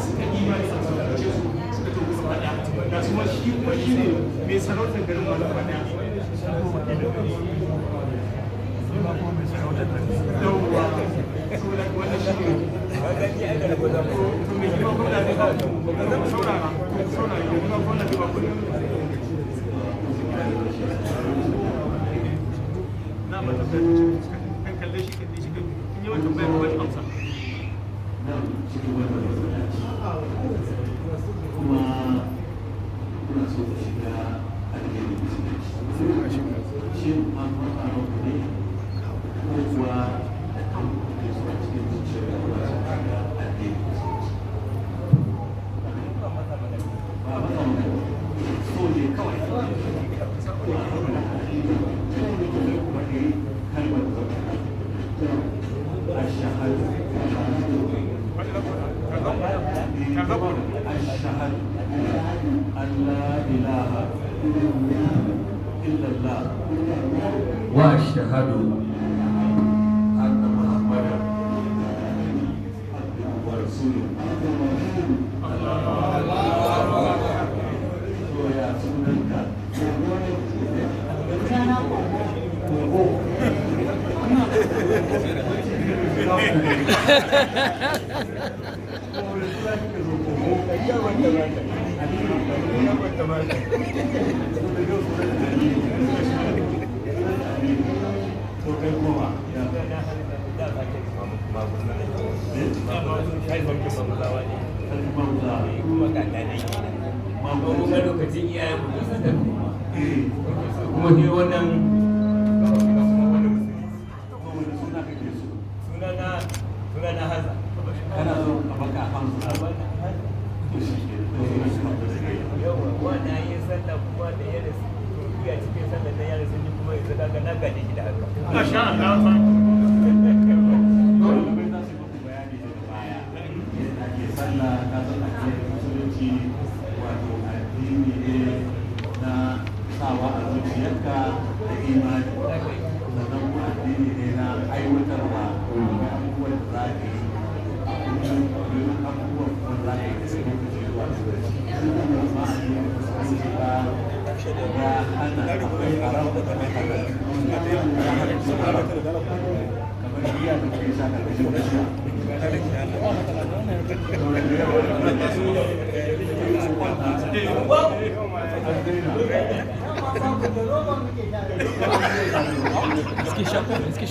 suka imani a cikin suka to gaba ɗaya da kuma shi ne mai sarautar garin malam gaba ɗaya yawwa saboda wannan shi ne to mai hima gwamna ne saurara mai hima gwamna ne ba kudin na mata kan kalle shi kan shi kan yi wata bayan wani amsa kuma kuna so ku shiga addinin musulunci shi ma kuma a ranku ne ko kuwa da kan kuke so a cikin zuciyar da kuma su shiga addinin musulunci ba ba so ne kawai kuma ne kalmar الشهادة أشهد أن لا إله إلا الله وأشهد أن محمدا عبده ورسوله ويا سننك kuma ne wannan sunana Hazza kana so a baka Hamza to shi ke yawa wanda yin sallah kuma da yadda su ya cikin sallah da yadda sun yi kuma yanzu daga na gade shi da haka masha Allah dole bai za su muku bayani daga baya yadda ake sallah ka san ake musulunci wato addini ne na sawa a zuciyarka da imani sannan kuma addini ne na aiwatarwa abubuwan da za ka yi abubuwan da za ka yi da su lokaci zuwa lokaci amma addinin musulunci ba ya hana akwai haram da kuma halal ya hana su haram kamar giya da ke sha karkashin bishiya Est-ce qu'il